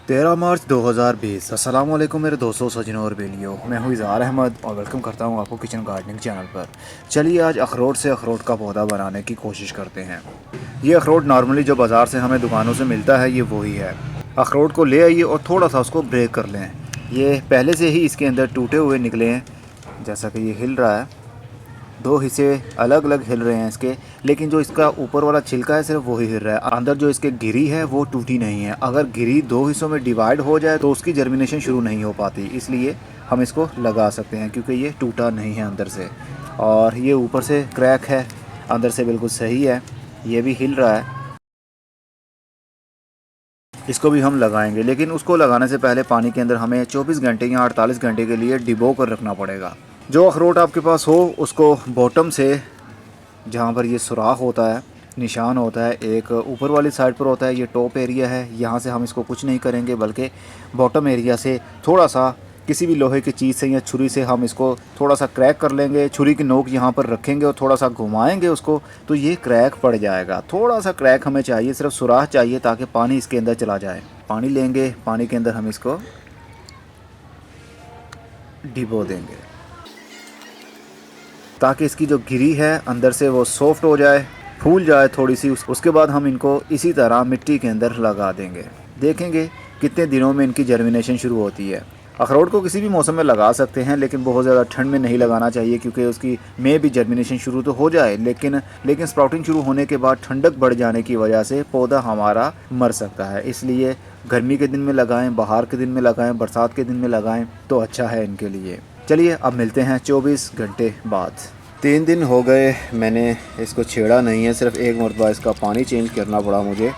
13 मार्च 2020। अस्सलाम वालेकुम मेरे दोस्तों, सजनों और बेलियों। मैं हूँ इज़हार अहमद और वेलकम करता हूँ आपको किचन गार्डनिंग चैनल पर। चलिए आज अखरोट से अखरोट का पौधा बनाने की कोशिश करते हैं। ये अखरोट नॉर्मली जो बाज़ार से हमें दुकानों से मिलता है ये वही है। अखरोट को ले आइए और थोड़ा सा उसको ब्रेक कर लें। ये पहले से ही इसके अंदर टूटे हुए निकले हैं, जैसा कि ये हिल रहा है। दो हिस्से अलग अलग हिल रहे हैं इसके, लेकिन जो इसका ऊपर वाला छिलका है सिर्फ वही हिल रहा है। अंदर जो इसके गिरी है वो टूटी नहीं है। अगर गिरी दो हिस्सों में डिवाइड हो जाए तो उसकी जर्मिनेशन शुरू नहीं हो पाती, इसलिए हम इसको लगा सकते हैं क्योंकि ये टूटा नहीं है अंदर से। और ये ऊपर से क्रैक है, अंदर से बिल्कुल सही है। ये भी हिल रहा है। इसको भी हम लगाएंगे, लेकिन उसको लगाने से पहले पानी के अंदर हमें 24 घंटे या 48 घंटे के लिए डिबो कर रखना पड़ेगा। जो अखरोट आपके पास हो उसको बॉटम से, जहाँ पर ये सुराख होता है, निशान होता है, एक ऊपर वाली साइड पर होता है, ये टॉप एरिया है, यहाँ से हम इसको कुछ नहीं करेंगे बल्कि बॉटम एरिया से थोड़ा सा किसी भी लोहे की चीज़ से या छुरी से हम इसको थोड़ा सा क्रैक कर लेंगे। छुरी की नोक यहाँ पर रखेंगे और थोड़ा सा घुमाएंगे उसको, तो ये क्रैक पड़ जाएगा। थोड़ा सा क्रैक हमें चाहिए, सिर्फ सुराख चाहिए ताकि पानी इसके अंदर चला जाए। पानी लेंगे, पानी के अंदर हम इसको डिबो देंगे ताकि इसकी जो गिरी है अंदर से वो सॉफ्ट हो जाए, फूल जाए थोड़ी सी। उसके बाद हम इनको इसी तरह मिट्टी के अंदर लगा देंगे। देखेंगे कितने दिनों में इनकी जर्मिनेशन शुरू होती है। अखरोट को किसी भी मौसम में लगा सकते हैं, लेकिन बहुत ज़्यादा ठंड में नहीं लगाना चाहिए क्योंकि उसकी में भी जर्मिनेशन शुरू तो हो जाए, लेकिन स्प्राउटिंग शुरू होने के बाद ठंडक बढ़ जाने की वजह से पौधा हमारा मर सकता है। इसलिए गर्मी के दिन में लगाएं, बाहर के दिन में लगाएं, बरसात के दिन में लगाएं तो अच्छा है इनके लिए। चलिए अब मिलते हैं 24 घंटे बाद। 3 दिन हो गए मैंने इसको छेड़ा नहीं है, सिर्फ एक मरतबा इसका पानी चेंज करना पड़ा मुझे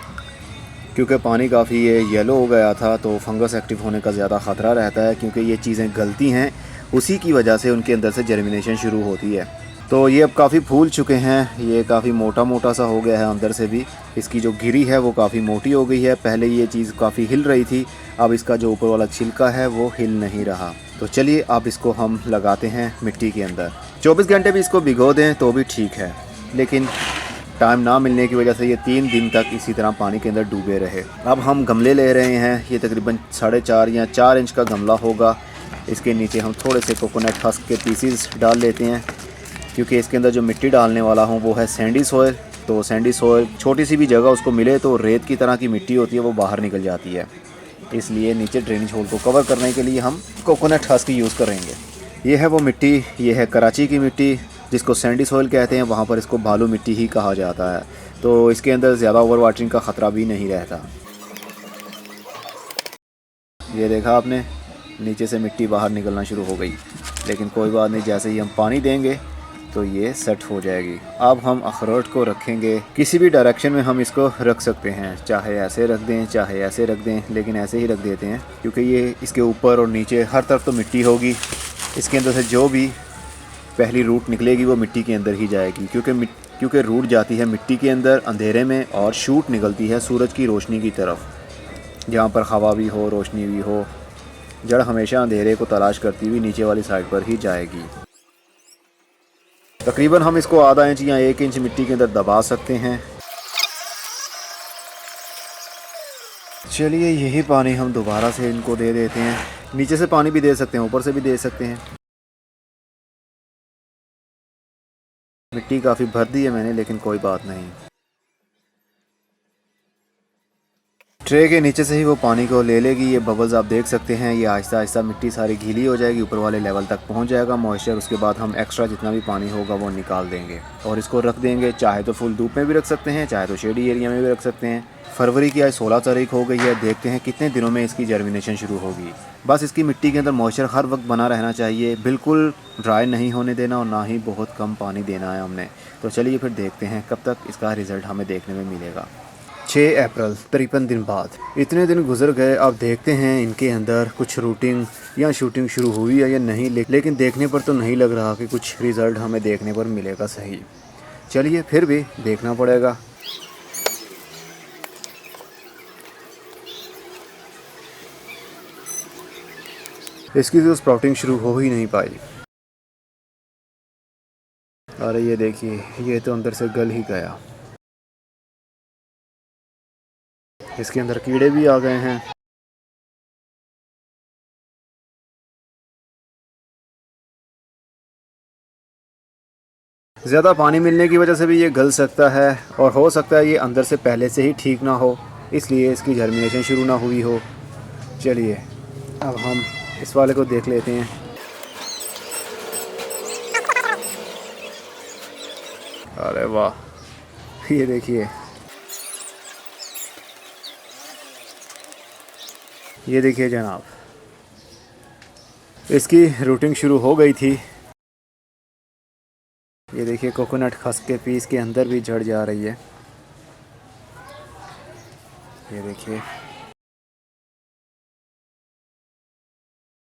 क्योंकि पानी काफ़ी ये येलो हो गया था। तो फंगस एक्टिव होने का ज़्यादा ख़तरा रहता है क्योंकि ये चीज़ें गलती हैं, उसी की वजह से उनके अंदर से जर्मिनेशन शुरू होती है। तो ये अब काफ़ी फूल चुके हैं, ये काफ़ी मोटा मोटा सा हो गया है अंदर से भी। इसकी जो गिरी है वो काफ़ी मोटी हो गई है। पहले ये चीज़ काफ़ी हिल रही थी, अब इसका जो ऊपर वाला छिलका है वो हिल नहीं रहा। तो चलिए अब इसको हम लगाते हैं मिट्टी के अंदर। 24 घंटे भी इसको भिगो दें तो भी ठीक है, लेकिन टाइम ना मिलने की वजह से ये 3 दिन तक इसी तरह पानी के अंदर डूबे रहे। अब हम गमले ले रहे हैं, ये तकरीबन 4.5 या 4 इंच का गमला होगा। इसके नीचे हम थोड़े से कोकोनट हस्क के पीसीज डाल लेते हैं क्योंकि इसके अंदर जो मिट्टी डालने वाला हूँ वो है सैंडी सॉइल। तो सैंडी सॉइल छोटी सी भी जगह उसको मिले तो रेत की तरह की मिट्टी होती है, वो बाहर निकल जाती है। इसलिए नीचे ड्रेनेज होल को कवर करने के लिए हम कोकोनट हस्क यूज़ करेंगे। ये है वो मिट्टी, ये है कराची की मिट्टी जिसको सैंडी सॉइल कहते हैं, वहाँ पर इसको बालू मिट्टी ही कहा जाता है। तो इसके अंदर ज़्यादा ओवर वाटरिंग का ख़तरा भी नहीं रहता। ये देखा आपने, नीचे से मिट्टी बाहर निकलना शुरू हो गई, लेकिन कोई बात नहीं, जैसे ही हम पानी देंगे तो ये सेट हो जाएगी। अब हम अखरोट को रखेंगे, किसी भी डायरेक्शन में हम इसको रख सकते हैं, चाहे ऐसे रख दें चाहे ऐसे रख दें, लेकिन ऐसे ही रख देते हैं क्योंकि ये इसके ऊपर और नीचे हर तरफ तो मिट्टी होगी। इसके अंदर से जो भी पहली रूट निकलेगी वो मिट्टी के अंदर ही जाएगी क्योंकि रूट जाती है मिट्टी के अंदर अंधेरे में और शूट निकलती है सूरज की रोशनी की तरफ, जहाँ पर हवा भी हो, रोशनी भी हो। जड़ हमेशा अंधेरे को तलाश करती हुई नीचे वाली साइड पर ही जाएगी। तकरीबन हम इसको आधा इंच या 1 इंच मिट्टी के अंदर दबा सकते हैं। चलिए यही पानी हम दोबारा से इनको दे देते हैं। नीचे से पानी भी दे सकते हैं, ऊपर से भी दे सकते हैं। मिट्टी काफ़ी भर दी है मैंने, लेकिन कोई बात नहीं। ट्रे के नीचे से ही वो पानी को ले लेगी। ये बबल्स आप देख सकते हैं, ये आहिस्ता आहिस्ता मिट्टी सारी गीली हो जाएगी, ऊपर वाले लेवल तक पहुंच जाएगा मॉइस्चर। उसके बाद हम एक्स्ट्रा जितना भी पानी होगा वो निकाल देंगे और इसको रख देंगे। चाहे तो फुल धूप में भी रख सकते हैं, चाहे तो शेडी एरिया में भी रख सकते हैं। फरवरी की आज 16 तारीख हो गई है, देखते हैं कितने दिनों में इसकी जर्मिनेशन शुरू होगी। बस इसकी मिट्टी के अंदर मॉइस्चर हर वक्त बना रहना चाहिए, बिल्कुल ड्राई नहीं होने देना और ना ही बहुत कम पानी देना है हमने। तो चलिए फिर देखते हैं कब तक इसका रिज़ल्ट हमें देखने में मिलेगा। 6 अप्रैल, 53 दिन बाद। इतने दिन गुजर गए, अब देखते हैं इनके अंदर कुछ रूटिंग या शूटिंग शुरू हुई है या नहीं, लेकिन देखने पर तो नहीं लग रहा कि कुछ रिज़ल्ट हमें देखने पर मिलेगा सही। चलिए फिर भी देखना पड़ेगा। इसकी तो स्प्राउटिंग शुरू हो ही नहीं पाई। अरे ये देखिए, ये तो अंदर से गल ही गया। इसके अंदर कीड़े भी आ गए हैं। ज़्यादा पानी मिलने की वजह से भी ये गल सकता है और हो सकता है ये अंदर से पहले से ही ठीक ना हो, इसलिए इसकी जर्मिनेशन शुरू ना हुई हो। चलिए अब हम इस वाले को देख लेते हैं। अरे वाह, ये देखिए, ये देखिए जनाब, इसकी रूटिंग शुरू हो गई थी। ये देखिए कोकोनट खस के पीस के अंदर भी जड़ जा रही है। ये देखिए,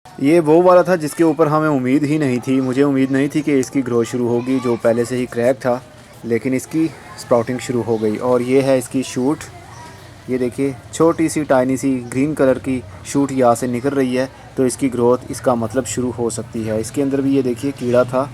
ये वो वाला था जिसके ऊपर हमें उम्मीद ही नहीं थी। मुझे उम्मीद नहीं थी कि इसकी ग्रोथ शुरू होगी, जो पहले से ही क्रैक था, लेकिन इसकी स्प्राउटिंग शुरू हो गई। और ये है इसकी शूट। ये देखिए छोटी सी टाइनी सी ग्रीन कलर की शूट यहाँ से निकल रही है, तो इसकी ग्रोथ इसका मतलब शुरू हो सकती है। इसके अंदर भी ये देखिए कीड़ा था।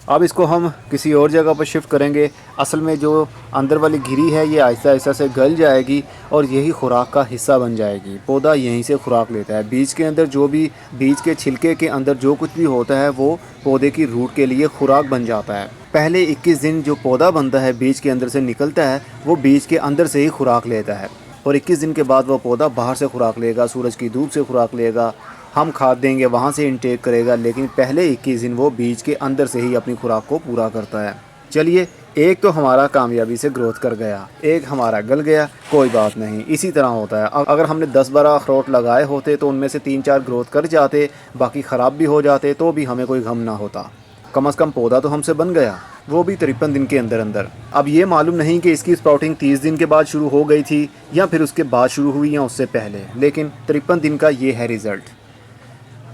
अब इसको हम किसी और जगह पर शिफ्ट करेंगे। असल में जो अंदर वाली घिरी है ये आहिस्ता आहिस्ता से गल जाएगी और यही खुराक का हिस्सा बन जाएगी। पौधा यहीं से खुराक लेता है। बीज के अंदर जो भी, बीज के छिलके के अंदर जो कुछ भी होता है वो पौधे की रूट के लिए खुराक बन जाता है। पहले 21 दिन जो पौधा बनता है, बीज के अंदर से निकलता है, वो बीज के अंदर से ही खुराक लेता है। और 21 दिन के बाद वो पौधा बाहर से खुराक लेगा, सूरज की धूप से खुराक लेगा, हम खाद देंगे वहाँ से इनटेक करेगा, लेकिन पहले 21 दिन वो बीज के अंदर से ही अपनी खुराक को पूरा करता है। चलिए, एक तो हमारा कामयाबी से ग्रोथ कर गया, एक हमारा गल गया, कोई बात नहीं, इसी तरह होता है। अगर हमने 10-12 अखरोट लगाए होते तो उनमें से 3-4 ग्रोथ कर जाते, बाकी ख़राब भी हो जाते, तो भी हमें कोई गम ना होता। कम से कम पौधा तो हमसे बन गया, वो भी 53 दिन के अंदर अंदर। अब ये मालूम नहीं कि इसकी स्प्राउटिंग 30 दिन के बाद शुरू हो गई थी या फिर उसके बाद शुरू हुई या उससे पहले, लेकिन 53 दिन का ये है रिज़ल्ट।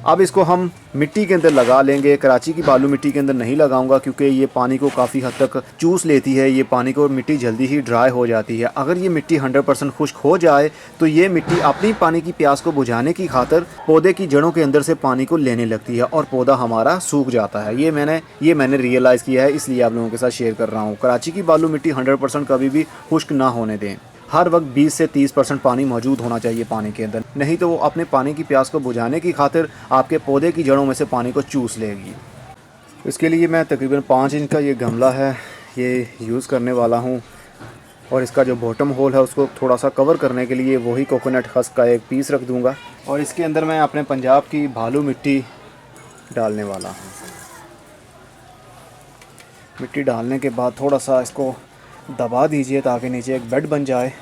अब इसको हम मिट्टी के अंदर लगा लेंगे। कराची की बालू मिट्टी के अंदर नहीं लगाऊंगा क्योंकि ये पानी को काफ़ी हद तक चूस लेती है ये पानी को, और मिट्टी जल्दी ही ड्राई हो जाती है। अगर ये मिट्टी 100% खुश्क हो जाए तो ये मिट्टी अपनी पानी की प्यास को बुझाने की खातिर पौधे की जड़ों के अंदर से पानी को लेने लगती है और पौधा हमारा सूख जाता है। ये मैंने रियलाइज़ किया है, इसलिए आप लोगों के साथ शेयर कर रहा हूँ। कराची की बालू मिट्टी 100% कभी भी खुश्क ना होने दें। हर वक्त 20 से 30% पानी मौजूद होना चाहिए पानी के अंदर, नहीं तो वो अपने पानी की प्यास को बुझाने की खातिर आपके पौधे की जड़ों में से पानी को चूस लेगी। इसके लिए मैं तकरीबन 5 इंच का ये गमला है, ये यूज़ करने वाला हूँ। और इसका जो बॉटम होल है उसको थोड़ा सा कवर करने के लिए वही कोकोनट खस का एक पीस रख दूँगा। और इसके अंदर मैं अपने पंजाब की भालू मिट्टी डालने वाला हूँ। मिट्टी डालने के बाद थोड़ा सा इसको दबा दीजिए ताकि नीचे एक बेड बन जाए।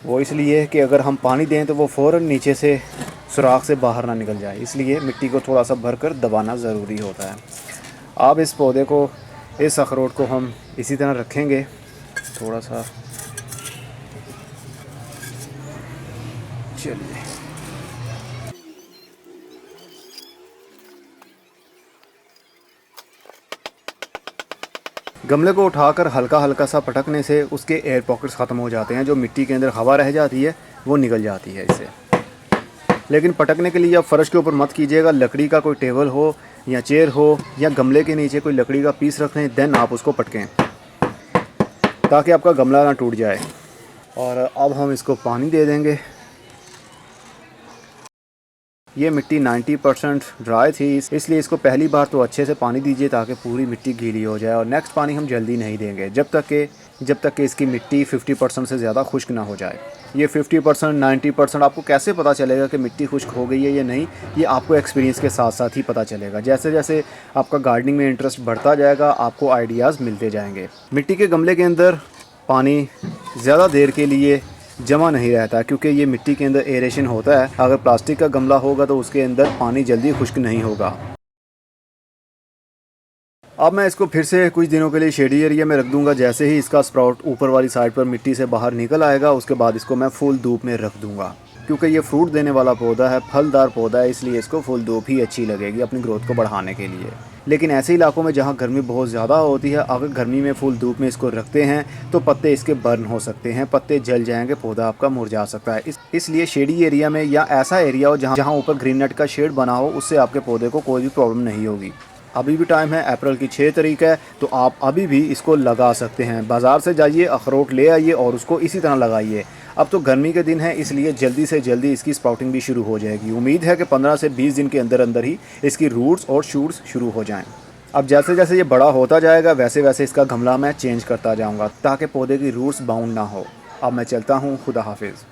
वो इसलिए कि अगर हम पानी दें तो वो फ़ौरन नीचे से सुराख से बाहर ना निकल जाए, इसलिए मिट्टी को थोड़ा सा भर कर दबाना ज़रूरी होता है। अब इस पौधे को, इस अखरोट को हम इसी तरह रखेंगे। थोड़ा सा चलिए, गमले को उठाकर हल्का हल्का सा पटकने से उसके एयर पॉकेट्स ख़त्म हो जाते हैं। जो मिट्टी के अंदर हवा रह जाती है वो निकल जाती है इससे। लेकिन पटकने के लिए आप फ़र्श के ऊपर मत कीजिएगा। लकड़ी का कोई टेबल हो या चेयर हो या गमले के नीचे कोई लकड़ी का पीस रख लें, देन आप उसको पटकें ताकि आपका गमला ना टूट जाए। और अब हम इसको पानी दे देंगे। ये मिट्टी 90% ड्राई थी, इसलिए इसको पहली बार तो अच्छे से पानी दीजिए ताकि पूरी मिट्टी गीली हो जाए। और नेक्स्ट पानी हम जल्दी नहीं देंगे जब तक कि इसकी मिट्टी 50% से ज़्यादा खुश्क ना हो जाए। ये 50% 90% आपको कैसे पता चलेगा कि मिट्टी खुश्क हो गई है या नहीं, ये आपको एक्सपीरियंस के साथ साथ ही पता चलेगा। जैसे जैसे आपका गार्डनिंग में इंटरेस्ट बढ़ता जाएगा आपको आइडियाज़ मिलते जाएंगे। मिट्टी के गमले के अंदर पानी ज़्यादा देर के लिए जमा नहीं रहता क्योंकि ये मिट्टी के अंदर एरेशन होता है। अगर प्लास्टिक का गमला होगा तो उसके अंदर पानी जल्दी खुश्क नहीं होगा। अब मैं इसको फिर से कुछ दिनों के लिए शेडी एरिया में रख दूंगा। जैसे ही इसका स्प्राउट ऊपर वाली साइड पर मिट्टी से बाहर निकल आएगा उसके बाद इसको मैं फुल धूप में रख दूंगा, क्योंकि ये फ्रूट देने वाला पौधा है, फलदार पौधा है, इसलिए इसको फुल धूप ही अच्छी लगेगी अपनी ग्रोथ को बढ़ाने के लिए। लेकिन ऐसे इलाकों में जहाँ गर्मी बहुत ज़्यादा होती है, अगर गर्मी में फुल धूप में इसको रखते हैं तो पत्ते इसके बर्न हो सकते हैं, पत्ते जल जाएंगे, पौधा आपका मुरझा सकता है। इसलिए शेडी एरिया में या ऐसा एरिया हो जहाँ ऊपर ग्रीन नेट का शेड बना हो, उससे आपके पौधे को कोई भी प्रॉब्लम नहीं होगी। अभी भी टाइम है, अप्रैल की 6 तारीख है, तो आप अभी भी इसको लगा सकते हैं। बाज़ार से जाइए, अखरोट ले आइए और उसको इसी तरह लगाइए। अब तो गर्मी के दिन है इसलिए जल्दी से जल्दी इसकी स्प्राउटिंग भी शुरू हो जाएगी। उम्मीद है कि 15 से 20 दिन के अंदर अंदर ही इसकी रूट्स और शूट्स शुरू हो जाएं। अब जैसे जैसे ये बड़ा होता जाएगा वैसे वैसे इसका गमला मैं चेंज करता जाऊँगा ताकि पौधे की रूट्स बाउंड ना हो। अब मैं चलता हूँ, खुदा हाफिज़।